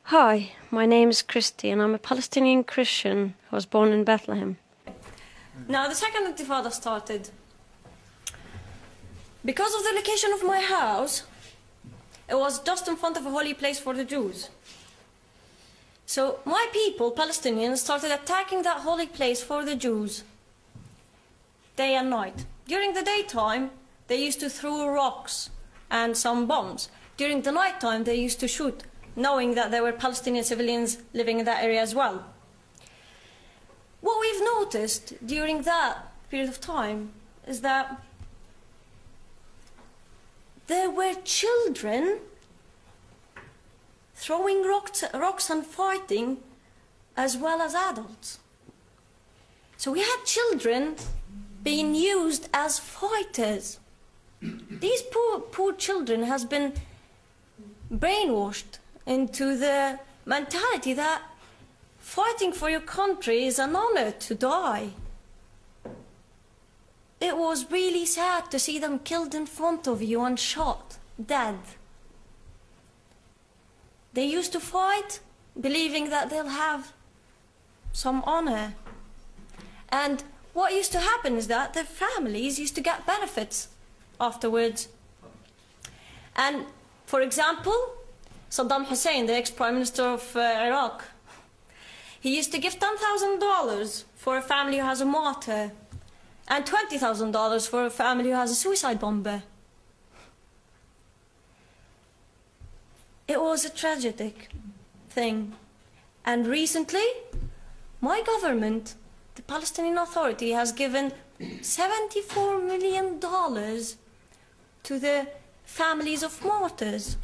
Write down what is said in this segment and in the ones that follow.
Hi, my name is Christy and I'm a Palestinian Christian who was born in Bethlehem. Now, the second Intifada started. Because of the location of my house, it was just in front of a holy place for the Jews. So my people, Palestinians, started attacking that holy place for the Jews, day and night. During the daytime, they used to throw rocks and some bombs. During the nighttime, they used to shoot, knowing that there were Palestinian civilians living in that area as well. What we've noticed during that period of time is that there were children throwing rocks and fighting as well as adults. So we had children being used as fighters. These poor children has been brainwashed into the mentality that fighting for your country is an honor to die. It was really sad to see them killed in front of you and shot, dead. They used to fight believing that they'll have some honor. And what used to happen is that their families used to get benefits afterwards. And, for example, Saddam Hussein, the ex-Prime Minister of Iraq, he used to give $10,000 for a family who has a martyr and $20,000 for a family who has a suicide bomber. It was a tragic thing. And recently, my government, the Palestinian Authority, has given $74 million to the families of martyrs.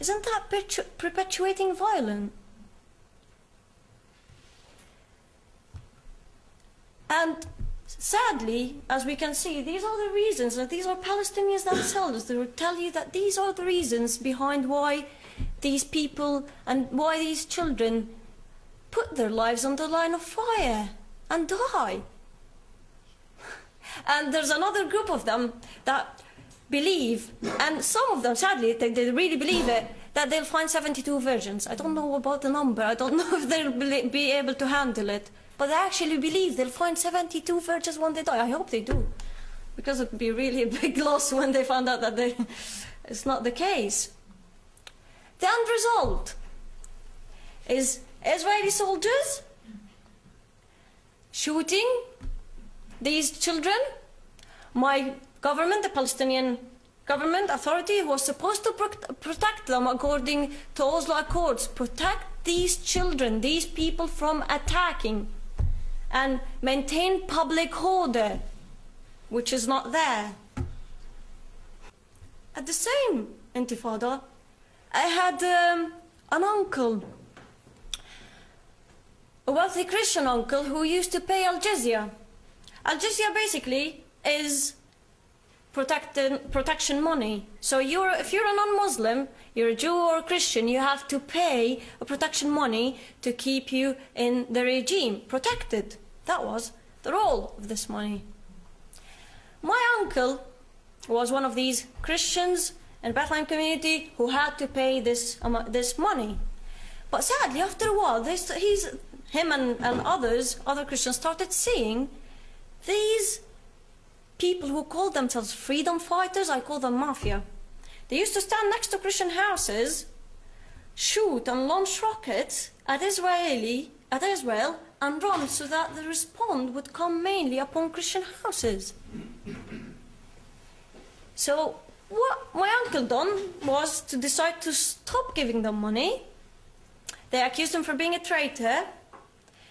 Isn't that perpetuating violence? And sadly, as we can see, these are the reasons, and these are Palestinians themselves that will tell you that these are the reasons behind why these people and why these children put their lives on the line of fire and die. And there's another group of them that believe, and some of them, sadly, they really believe it, that they'll find 72 virgins. I don't know about the number. I don't know if they'll be able to handle it. But they actually believe they'll find 72 virgins when they die. I hope they do. Because it would be really a big loss when they found out that it's not the case. The end result is Israeli soldiers shooting these children. My government, the Palestinian government authority, was supposed to protect them according to Oslo Accords, protect these children, these people from attacking and maintain public order, which is not there. At the same Intifada, I had an uncle, a wealthy Christian uncle who used to pay Al-Jizya. Al-Jizya basically is protection money. So if you're a non-Muslim, you're a Jew or a Christian, you have to pay a protection money to keep you in the regime, protected. That was the role of this money. My uncle was one of these Christians in the Bethlehem community who had to pay this money. But sadly, after a while, him and other Christians started seeing these people who called themselves freedom fighters. I call them mafia. They used to stand next to Christian houses, shoot and launch rockets at Israel and run so that the response would come mainly upon Christian houses. So what my uncle done was to decide to stop giving them money. They accused him for being a traitor.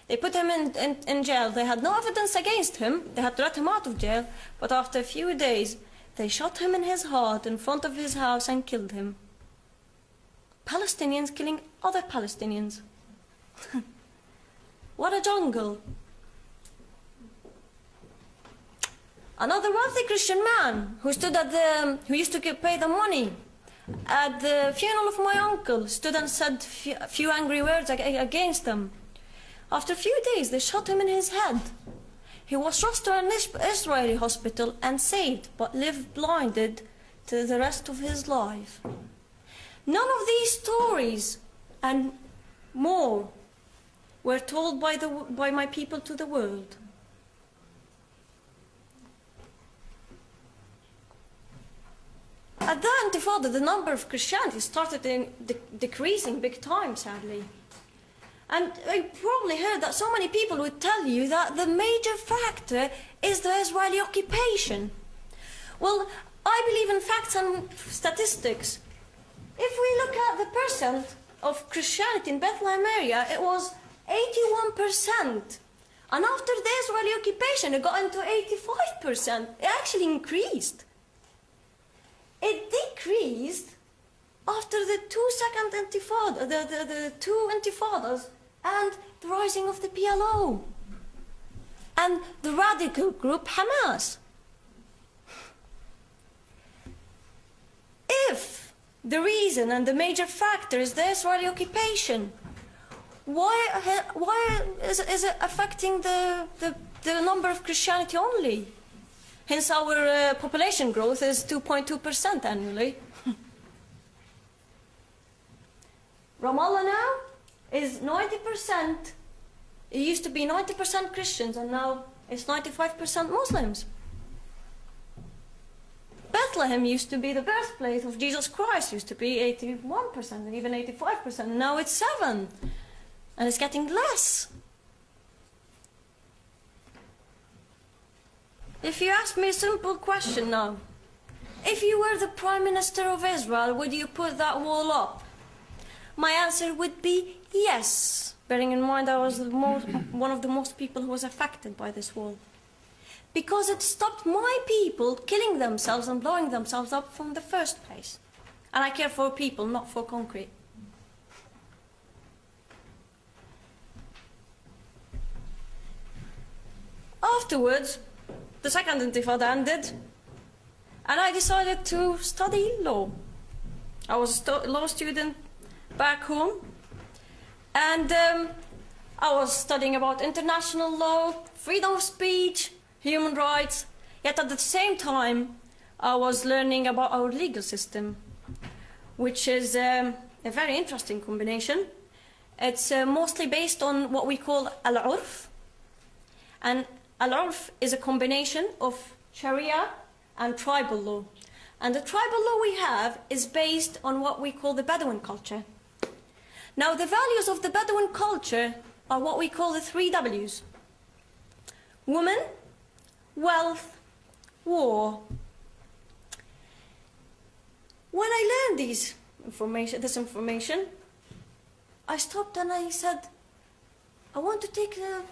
They put him in jail. They had no evidence against him. They had to let him out of jail. But after a few days, they shot him in his heart in front of his house and killed him. Palestinians killing other Palestinians. What a jungle. Another wealthy Christian man who used to pay them money at the funeral of my uncle stood and said a few angry words against them. After a few days, they shot him in his head. He was rushed to an Israeli hospital and saved, but lived blinded to the rest of his life. None of these stories and more were told by my people to the world. At the Intifada, the number of Christianity started decreasing big time, sadly. And I probably heard that so many people would tell you that the major factor is the Israeli occupation. Well, I believe in facts and statistics. If we look at the percent of Christianity in Bethlehem area, it was 81%. And after the Israeli occupation, it got into 85%. It actually increased. It decreased after the the two intifadas and the rising of the PLO and the radical group Hamas. If the reason and the major factor is the Israeli occupation, why is it affecting the number of Christianity only? Hence our population growth is 2.2% annually. Ramallah now is 90%. It used to be 90% Christians, and now it's 95% Muslims. Bethlehem used to be the birthplace of Jesus Christ, used to be 81% and even 85%. Now it's 7%, and it's getting less. If you ask me a simple question now, if you were the Prime Minister of Israel, would you put that wall up? My answer would be yes, bearing in mind I was one of the most people who was affected by this wall. Because it stopped my people killing themselves and blowing themselves up from the first place. And I care for people, not for concrete. Afterwards, the second Intifada ended, and I decided to study law. I was a law student back home, and I was studying about international law, freedom of speech, human rights, yet at the same time I was learning about our legal system, which is a very interesting combination. It's mostly based on what we call al-urf, and al-urf is a combination of Sharia and tribal law. And the tribal law we have is based on what we call the Bedouin culture. Now, the values of the Bedouin culture are what we call the 3 Ws. Woman, wealth, war. When I learned this information, I stopped and I said, I want to take a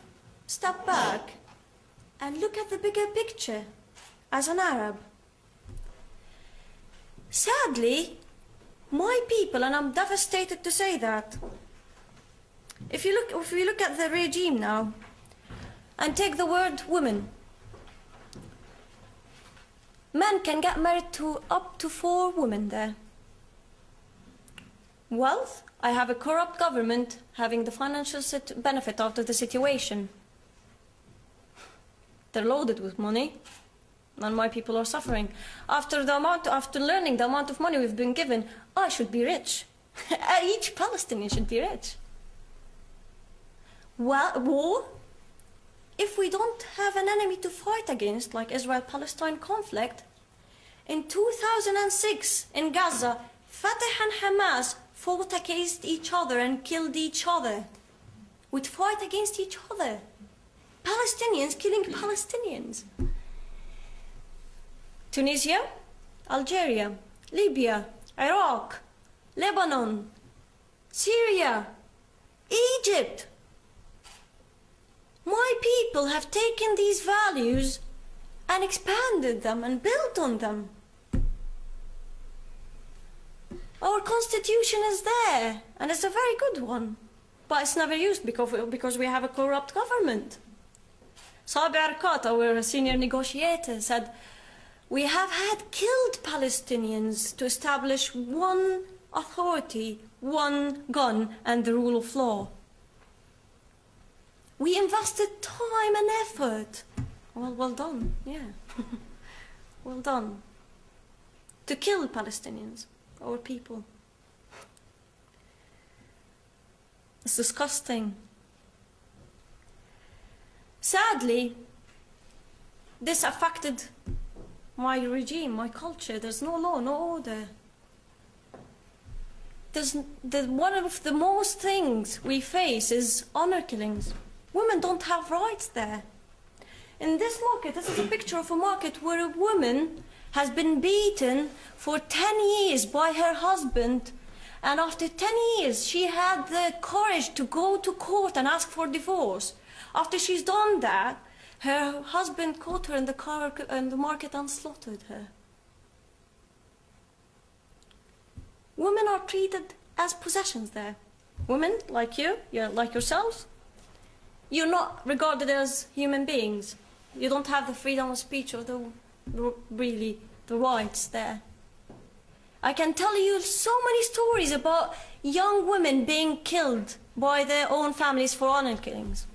step back and look at the bigger picture as an Arab. Sadly, my people, and I'm devastated to say that, if we look at the regime now and take the word woman, men can get married to up to 4 women there. Wealth, I have a corrupt government having the financial benefit out of the situation. They're loaded with money, and my people are suffering. After learning the amount of money we've been given, I should be rich. Each Palestinian should be rich. Well, war, if we don't have an enemy to fight against, like Israel-Palestine conflict, in 2006 in Gaza, Fatah and Hamas fought against each other and killed each other. We'd fight against each other. Palestinians killing Palestinians. Tunisia, Algeria, Libya, Iraq, Lebanon, Syria, Egypt. My people have taken these values and expanded them and built on them. Our constitution is there, and it's a very good one, but it's never used because we have a corrupt government. Sabi Arkat, our senior negotiator, said, we have had killed Palestinians to establish one authority, one gun, and the rule of law. We invested time and effort. Well done, yeah. Well done. To kill Palestinians, our people. It's disgusting. Sadly, this affected my regime, my culture. There's no law, no order. One of the most things we face is honor killings. Women don't have rights there. In this market, this is a picture of a market where a woman has been beaten for 10 years by her husband, and after 10 years she had the courage to go to court and ask for divorce. After she's done that, her husband caught her in the market and slaughtered her. Women are treated as possessions there. Women, like you, like yourselves, you're not regarded as human beings. You don't have the freedom of speech or the rights there. I can tell you so many stories about young women being killed by their own families for honor killings.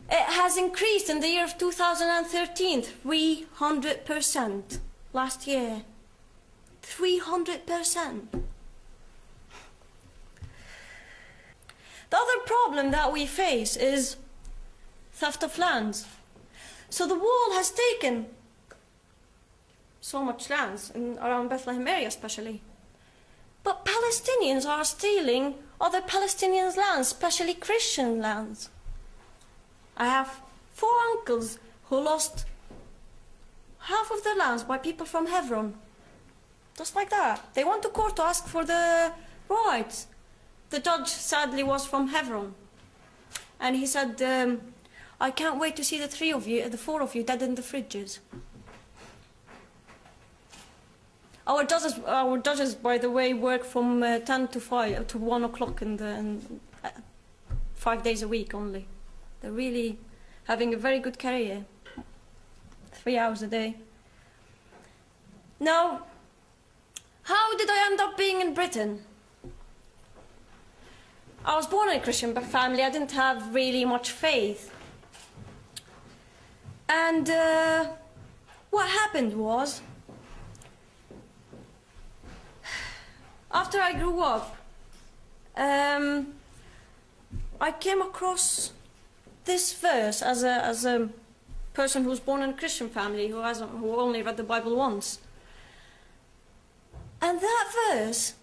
It has increased in the year of 2013, 300% last year. 300%. The other problem that we face is theft of lands. So the wall has taken so much lands around Bethlehem area especially. But Palestinians are stealing other Palestinians' lands, especially Christian lands. I have 4 uncles who lost half of their lands by people from Hebron. Just like that. They went to court to ask for the rights. The judge sadly was from Hebron. And he said, I can't wait to see the 4 of you dead in the fridges. Our judges, by the way, work from 10 to 5 to 1 o'clock in 5 days a week only. They're really having a very good career. 3 hours a day. Now, how did I end up being in Britain? I was born in a Christian family. I didn't have really much faith. And what happened was, after I grew up, I came across this verse as a person who was born in a Christian family, who only read the Bible once. And that verse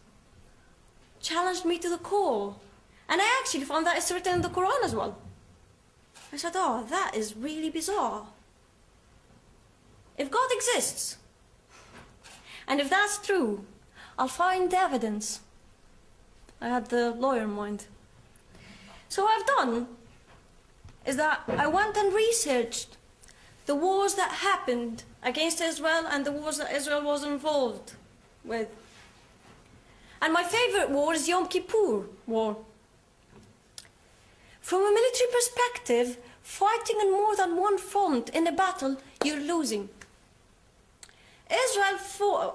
challenged me to the core. And I actually found that it's written in the Quran as well. I said, oh, that is really bizarre. If God exists, and if that's true, I'll find the evidence. I had the lawyer in mind. So what I've done is that I went and researched the wars that happened against Israel and the wars that Israel was involved with. And my favorite war is Yom Kippur War. From a military perspective, fighting in more than one front in a battle, you're losing. Israel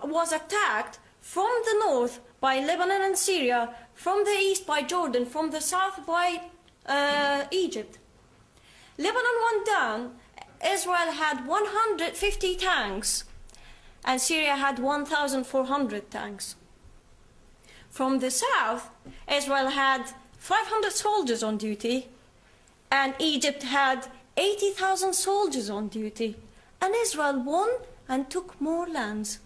was attacked from the north by Lebanon and Syria, from the east by Jordan, from the south by Egypt. Lebanon went down. Israel had 150 tanks, and Syria had 1,400 tanks. From the south, Israel had 500 soldiers on duty, and Egypt had 80,000 soldiers on duty, and Israel won and took more lands.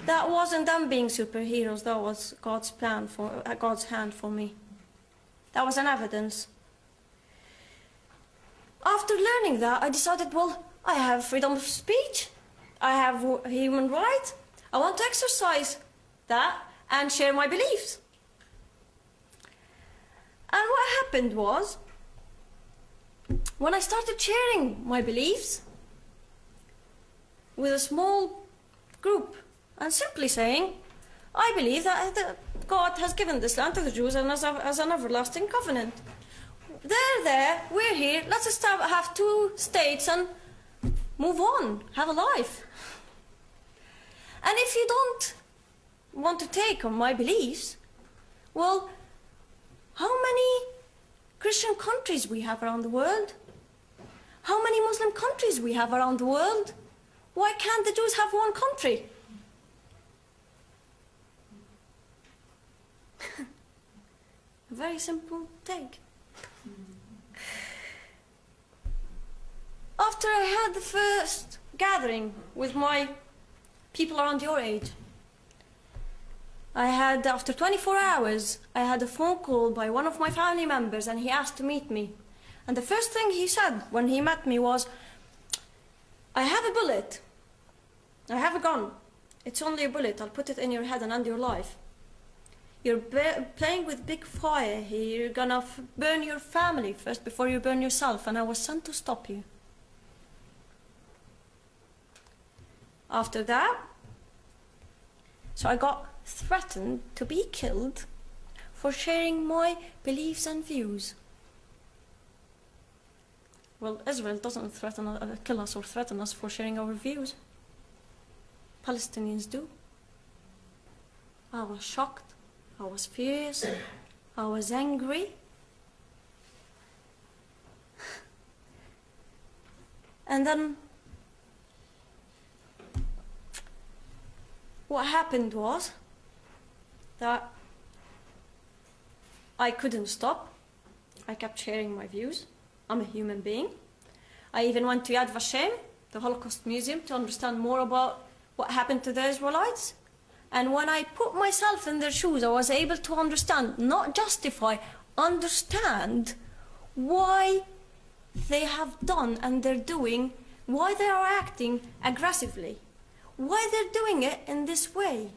That wasn't them being superheroes, that was God's plan God's hand for me. That was an evidence. After learning that, I decided, well, I have freedom of speech, I have human rights, I want to exercise that and share my beliefs. And what happened was, when I started sharing my beliefs with a small group and simply saying, I believe that God has given this land to the Jews as an everlasting covenant. They're there, we're here, let's just have 2 states and move on, have a life. And if you don't want to take on my beliefs, well, how many Christian countries we have around the world? How many Muslim countries we have around the world? Why can't the Jews have one country? A very simple take. After I had the first gathering with my people around your age, after 24 hours, I had a phone call by one of my family members, and he asked to meet me. And the first thing he said when he met me was, I have a bullet. I have a gun. It's only a bullet. I'll put it in your head and end your life. You're playing with big fire here. You're gonna burn your family first before you burn yourself, and I was sent to stop you. After that, so I got threatened to be killed for sharing my beliefs and views. Well, Israel doesn't kill us or threaten us for sharing our views. Palestinians do. I was shocked. I was furious. I was angry. And then what happened was that I couldn't stop. I kept sharing my views. I'm a human being. I even went to Yad Vashem, the Holocaust Museum, to understand more about what happened to the Israelites. And when I put myself in their shoes, I was able to understand, not justify, understand why they have done and they're doing, why they are acting aggressively, why they're doing it in this way,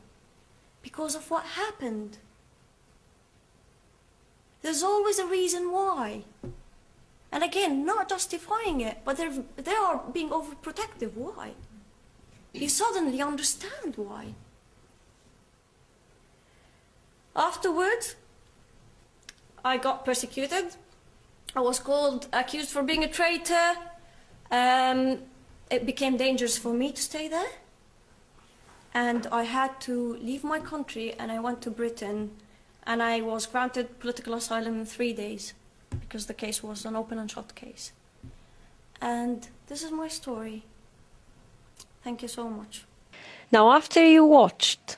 because of what happened. There's always a reason why. And again, not justifying it, but they are being overprotective. Why? You suddenly understand why. Afterwards, I got persecuted. I was accused for being a traitor. It became dangerous for me to stay there. And I had to leave my country, and I went to Britain, and I was granted political asylum in 3 days because the case was an open and shut case. And this is my story. Thank you so much. Now, after you watched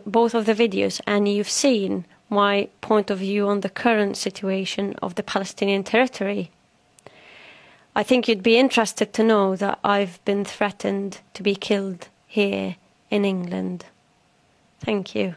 both of the videos and you've seen my point of view on the current situation of the Palestinian territory, I think you'd be interested to know that I've been threatened to be killed here in England. Thank you.